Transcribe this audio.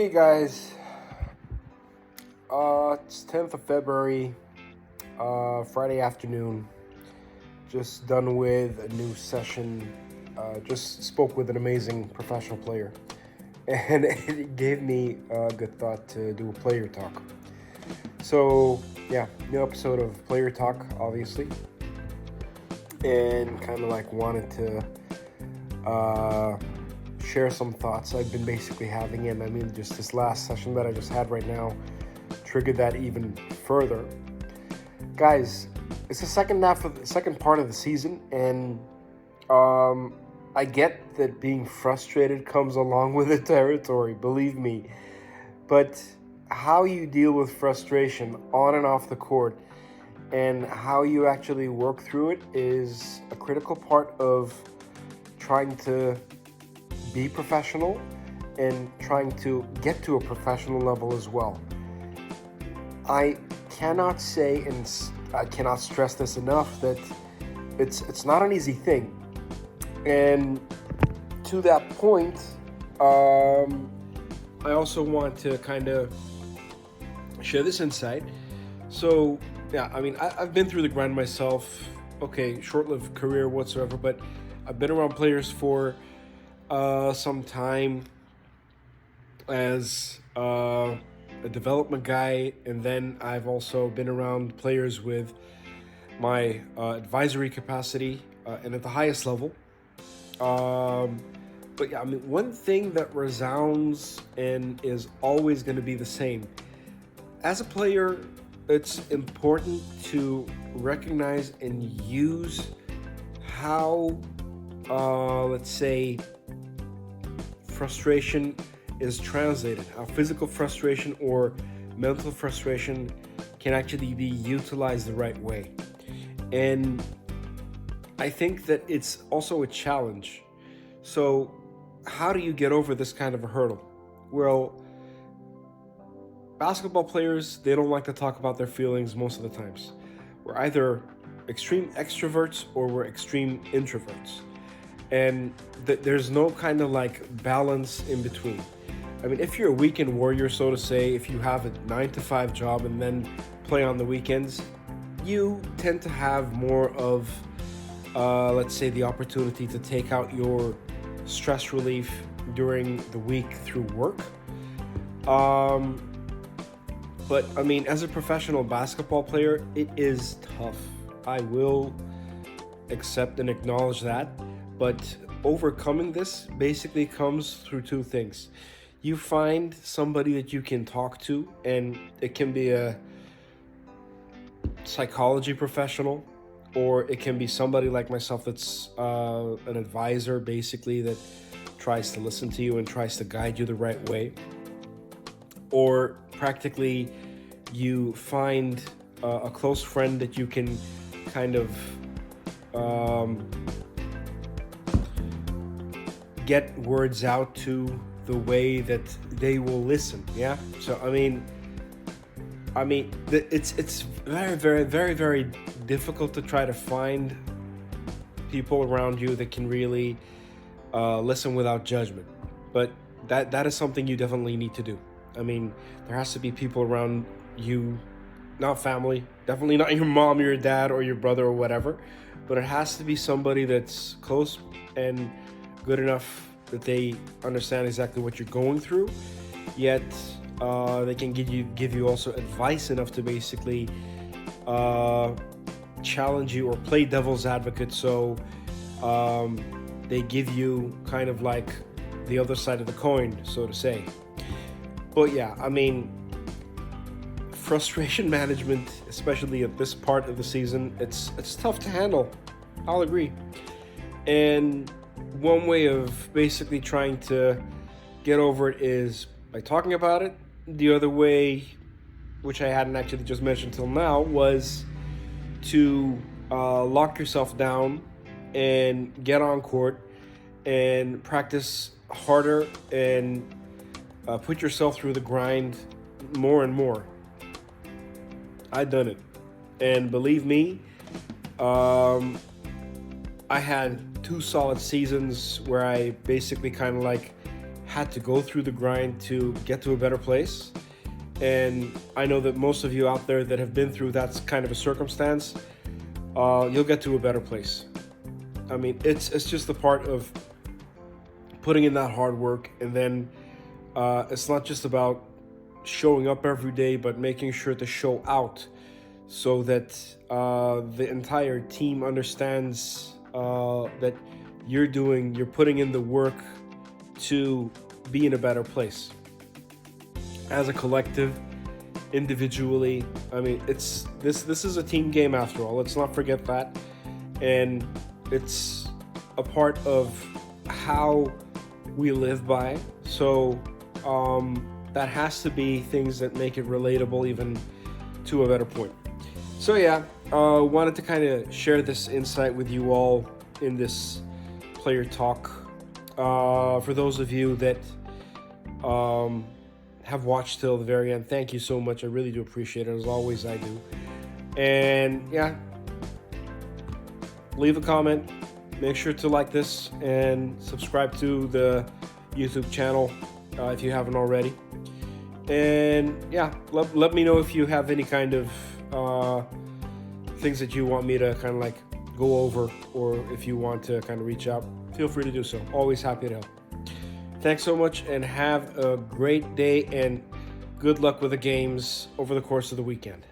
Hey guys, it's 10th of February, Friday afternoon. Just done with a new session. Just spoke with an amazing professional player, and it gave me a good thought to do a player talk. So yeah, new episode of Player Talk, obviously, and kind of like wanted to share some thoughts I've been basically having, and I mean just this last session that I just had right now triggered that even further. Guys, it's the second part of the season, and I get that being frustrated comes along with the territory, believe me, but how you deal with frustration on and off the court and how you actually work through it is a critical part of trying to be professional and trying to get to a professional level as well. I cannot say, and I cannot stress this enough, that it's not an easy thing. And to that point, I also want to kind of share this insight. So yeah, I mean, I've been through the grind myself. Okay, short-lived career whatsoever, but I've been around players for some time as a development guy, and then I've also been around players with my advisory capacity and at the highest level. But yeah, I mean, one thing that resounds and is always going to be the same. As a player, it's important to recognize and use how, let's say, frustration is translated, how physical frustration or mental frustration can actually be utilized the right way. And I think that it's also a challenge. So how do you get over this kind of a hurdle? Well, basketball players, they don't like to talk about their feelings most of the times. We're either extreme extroverts or we're extreme introverts. And there's no kind of like balance in between. I mean, if you're a weekend warrior, so to say, if you have a 9-to-5 job and then play on the weekends, you tend to have more of, let's say, the opportunity to take out your stress relief during the week through work. But I mean, as a professional basketball player, it is tough. I will accept and acknowledge that. But overcoming this basically comes through two things. You find somebody that you can talk to, and it can be a psychology professional, or it can be somebody like myself that's an advisor, basically, that tries to listen to you and tries to guide you the right way. Or practically, you find a close friend that you can kind of get words out to the way that they will listen. Yeah. So I mean, it's very, very, very, very difficult to try to find people around you that can really listen without judgment. But that is something you definitely need to do. I mean, there has to be people around you, not family, definitely not your mom, your dad, or your brother, or whatever. But it has to be somebody that's close and good enough that they understand exactly what you're going through, yet they can give you also advice enough to basically challenge you or play devil's advocate. So they give you kind of like the other side of the coin, so to say. But yeah, I mean, frustration management, especially at this part of the season, it's tough to handle. I'll agree. And one way of basically trying to get over it is by talking about it. The other way, which I hadn't actually just mentioned till now, was to lock yourself down and get on court and practice harder and put yourself through the grind more and more. I've done it. And believe me, I had 2 solid seasons where I basically kind of like had to go through the grind to get to a better place. And I know that most of you out there that have been through that kind of a circumstance, you'll get to a better place. I mean, it's just a part of putting in that hard work. And then it's not just about showing up every day, but making sure to show out so that the entire team understands that you're putting in the work to be in a better place. As a collective, individually, I mean, this is a team game after all. Let's not forget that. And it's a part of how we live by. So that has to be things that make it relatable even to a better point. So yeah, wanted to kind of share this insight with you all in this player talk. For those of you that have watched till the very end, thank you so much. I really do appreciate it. As always, I do. And yeah, leave a comment. Make sure to like this and subscribe to the YouTube channel if you haven't already. And yeah, let me know if you have any kind of things that you want me to kind of like go over, or if you want to kind of reach out, feel free to do so. Always happy to help. Thanks so much, and have a great day, and good luck with the games over the course of the weekend.